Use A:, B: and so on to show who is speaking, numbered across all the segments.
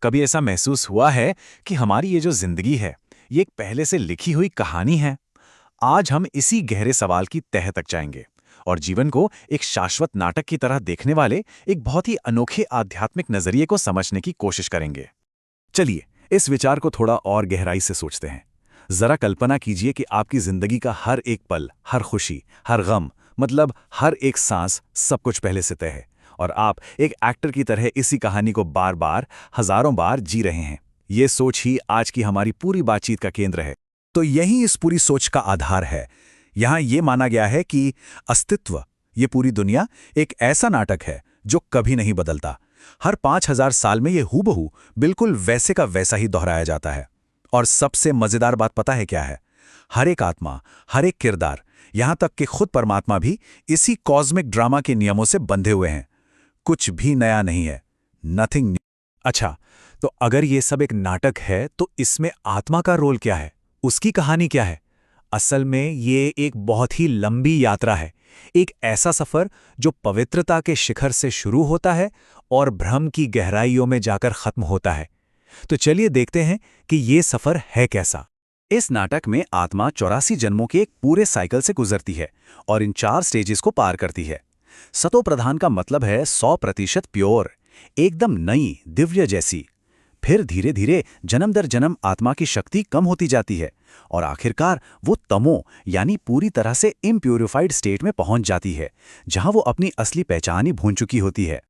A: कभी ऐसा महसूस हुआ है कि हमारी ये जो जिंदगी है, ये एक पहले से लिखी हुई कहानी है? आज हम इसी गहरे सवाल की तह तक जाएंगे और जीवन को एक शाश्वत नाटक की तरह देखने वाले एक बहुत ही अनोखे आध्यात्मिक नजरिए को समझने की कोशिश करेंगे। चलिए, इस विचार को थोड़ा और गहराई से सोचते हैं। जरा कल्पना कीजिए कि आपकी जिंदगी का हर एक पल, हर खुशी, हर गम, मतलब हर एक सांस, सब कुछ पहले से तय है और आप एक एक्टर की तरह इसी कहानी को बार बार, हजारों बार जी रहे हैं। ये सोच ही आज की हमारी पूरी बातचीत का केंद्र है। तो यही इस पूरी सोच का आधार है। यहाँ ये माना गया है कि अस्तित्व, ये पूरी दुनिया एक ऐसा नाटक है जो कभी नहीं बदलता। हर 5000 साल में ये हूबहू बिल्कुल वैसे का वैसा ही दोहराया जाता है। और सबसे मजेदार बात पता है क्या है? हर एक आत्मा, हर एक किरदार, यहाँ तक कि खुद परमात्मा भी इसी कॉस्मिक ड्रामा के नियमों से बंधे हुए हैं। कुछ भी नया नहीं है, नथिंग न्यू। अच्छा, तो अगर ये सब एक नाटक है तो इसमें आत्मा का रोल क्या है? उसकी कहानी क्या है? असल में ये एक बहुत ही लंबी यात्रा है। एक ऐसा सफर जो पवित्रता के शिखर से शुरू होता है और भ्रम की गहराइयों में जाकर खत्म होता है। तो चलिए देखते हैं कि ये सफर है कैसा। इस नाटक में आत्मा 84 जन्मों के एक पूरे साइकिल से गुजरती है और इन 4 स्टेजेस को पार करती है। सतो प्रधान का मतलब है 100% प्योर, एकदम नई, दिव्य जैसी। फिर धीरे धीरे जन्म दर जन्म आत्मा की शक्ति कम होती जाती है और आखिरकार वो तमो यानी पूरी तरह से इम्प्यूरिफाइड स्टेट में पहुंच जाती है, जहां वो अपनी असली पहचान ही भूल चुकी होती है।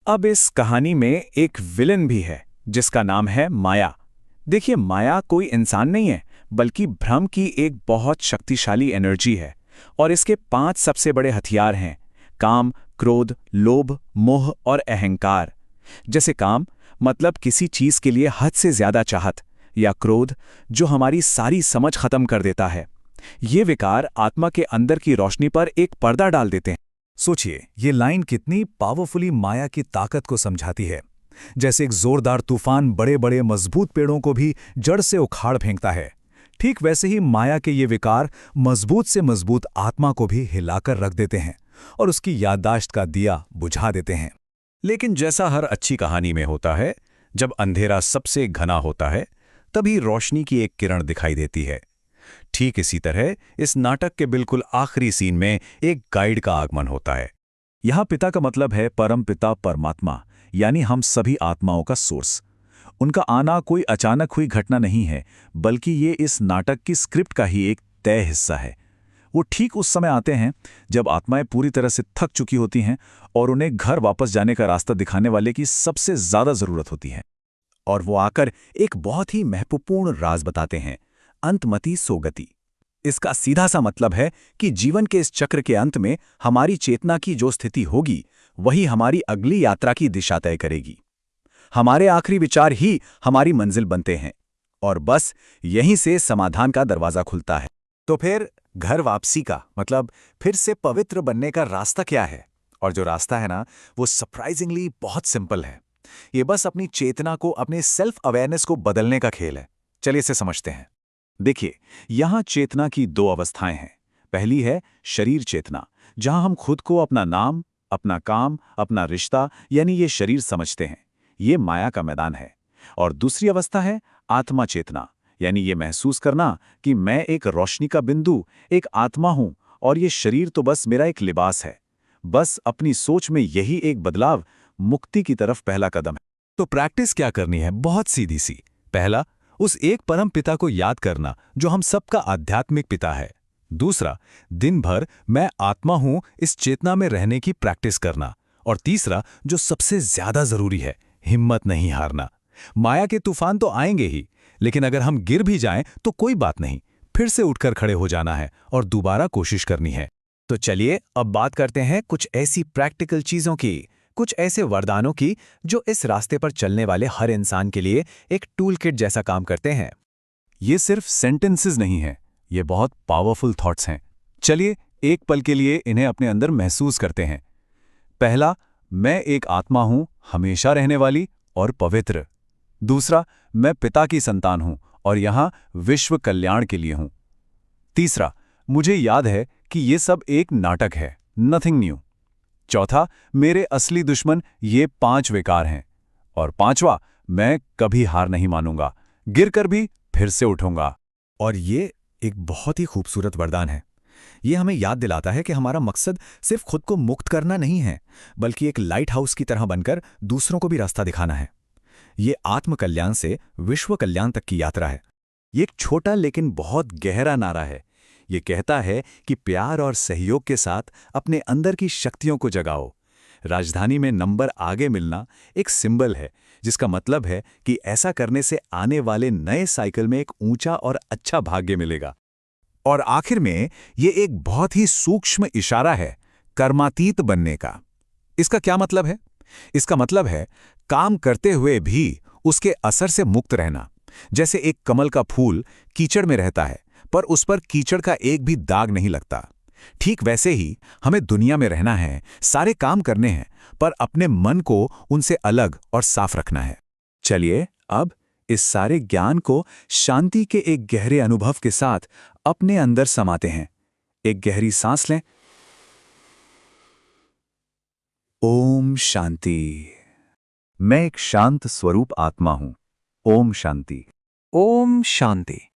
A: अब इस कहानी में एक विलन भी है जिसका नाम है माया। देखिए, माया कोई इंसान नहीं है, बल्कि भ्रम की एक बहुत शक्तिशाली एनर्जी है और इसके 5 सबसे बड़े हथियार हैं: काम, क्रोध, लोभ, मोह और अहंकार। जैसे काम मतलब किसी चीज के लिए हद से ज्यादा चाहत, या क्रोध जो हमारी सारी समझ खत्म कर देता है। ये विकार आत्मा के अंदर की रोशनी पर एक पर्दा डाल देते हैं। सोचिए, ये लाइन कितनी पावरफुली माया की ताकत को समझाती है। जैसे एक जोरदार तूफान बड़े बड़े मजबूत पेड़ों को भी जड़ से उखाड़ फेंकता है, ठीक वैसे ही माया के ये विकार मजबूत से मजबूत आत्मा को भी हिलाकर रख देते हैं और उसकी याददाश्त का दिया बुझा देते हैं। लेकिन जैसा हर अच्छी कहानी में होता है, जब अंधेरा सबसे घना होता है तभी रोशनी की एक किरण दिखाई देती है। ठीक इसी तरह इस नाटक के बिल्कुल आखिरी सीन में एक गाइड का आगमन होता है। यहाँ पिता का मतलब है परम पिता परमात्मा, यानी हम सभी आत्माओं का सोर्स। उनका आना कोई अचानक हुई घटना नहीं है, बल्कि ये इस नाटक की स्क्रिप्ट का ही एक तय हिस्सा है। वो ठीक उस समय आते हैं जब आत्माएं पूरी तरह से थक चुकी होती हैं और उन्हें घर वापस जाने का रास्ता दिखाने वाले की सबसे ज्यादा जरूरत होती है। और वो आकर एक बहुत ही महत्वपूर्ण राज बताते हैं: अंतमति सोगति। इसका सीधा सा मतलब है कि जीवन के इस चक्र के अंत में हमारी चेतना की जो स्थिति होगी, वही हमारी अगली यात्रा की दिशा तय करेगी। हमारे आखिरी विचार ही हमारी मंजिल बनते हैं और बस यहीं से समाधान का दरवाजा खुलता है। तो फिर घर वापसी का मतलब फिर से पवित्र बनने का रास्ता क्या है? और जो रास्ता है ना, वो सरप्राइजिंगली बहुत सिंपल है। ये बस अपनी चेतना को, अपने सेल्फ अवेयरनेस को बदलने का खेल है। चलिए इसे समझते हैं। देखिए, यहां चेतना की 2 अवस्थाएं हैं। पहली है शरीर चेतना, जहां हम खुद को अपना नाम, अपना काम, अपना रिश्ता यानी ये शरीर समझते हैं। ये माया का मैदान है। और दूसरी अवस्था है आत्मा चेतना, यानी ये महसूस करना कि मैं एक रोशनी का बिंदु, एक आत्मा हूं और ये शरीर तो बस मेरा एक लिबास है। बस अपनी सोच में यही एक बदलाव मुक्ति की तरफ पहला कदम है। तो प्रैक्टिस क्या करनी है? बहुत सीधी सी। पहला, उस एक परम पिता को याद करना जो हम सबका आध्यात्मिक पिता है। दूसरा, दिन भर मैं आत्मा हूं इस चेतना में रहने की प्रैक्टिस करना। और तीसरा, जो सबसे ज्यादा जरूरी है, हिम्मत नहीं हारना। माया के तूफान तो आएंगे ही, लेकिन अगर हम गिर भी जाएं तो कोई बात नहीं, फिर से उठकर खड़े हो जाना है और दोबारा कोशिश करनी है। तो चलिए अब बात करते हैं कुछ ऐसी प्रैक्टिकल चीजों की, कुछ ऐसे वरदानों की जो इस रास्ते पर चलने वाले हर इंसान के लिए एक टूल किट जैसा काम करते हैं। ये सिर्फ सेंटेंसेस नहीं हैं, ये बहुत पावरफुल थॉट्स हैं। चलिए एक पल के लिए इन्हें अपने अंदर महसूस करते हैं। पहला, मैं एक आत्मा हूं, हमेशा रहने वाली और पवित्र। दूसरा, मैं पिता की संतान हूं और यहां विश्व कल्याण के लिए हूं। तीसरा, मुझे याद है कि ये सब एक नाटक है, नथिंग न्यू। चौथा, मेरे असली दुश्मन ये 5 विकार हैं। और पांचवा, मैं कभी हार नहीं मानूंगा, गिरकर भी फिर से उठूंगा।
B: और ये एक बहुत ही खूबसूरत वरदान है। ये हमें याद दिलाता है कि हमारा मकसद सिर्फ खुद को मुक्त करना नहीं है, बल्कि एक लाइट हाउस की तरह बनकर दूसरों को भी रास्ता दिखाना है। ये आत्म कल्याण से विश्व कल्याण तक की यात्रा है।
A: ये एक छोटा लेकिन बहुत गहरा नारा है। ये कहता है कि प्यार और सहयोग के साथ अपने अंदर की शक्तियों को जगाओ। राजधानी में नंबर आगे मिलना एक सिंबल है, जिसका मतलब है कि ऐसा करने से आने वाले नए साइकिल में एक ऊंचा और अच्छा भाग्य मिलेगा। और आखिर में ये एक बहुत ही सूक्ष्म इशारा है कर्मातीत बनने का। इसका क्या मतलब है? इसका मतलब है काम करते हुए भी उसके असर से मुक्त रहना। जैसे एक कमल का फूल कीचड़ में रहता है, पर उस पर कीचड़ का एक भी दाग नहीं लगता। ठीक वैसे ही हमें दुनिया में रहना है, सारे काम करने हैं, पर अपने मन को उनसे अलग और साफ रखना है। चलिए अब इस सारे ज्ञान को शांति के एक गहरे अनुभव के साथ अपने अंदर समाते हैं। एक गहरी सांस लें। ओम शांति। मैं एक शांत स्वरूप आत्मा हूं। ओम शांति।
C: ओम शांति।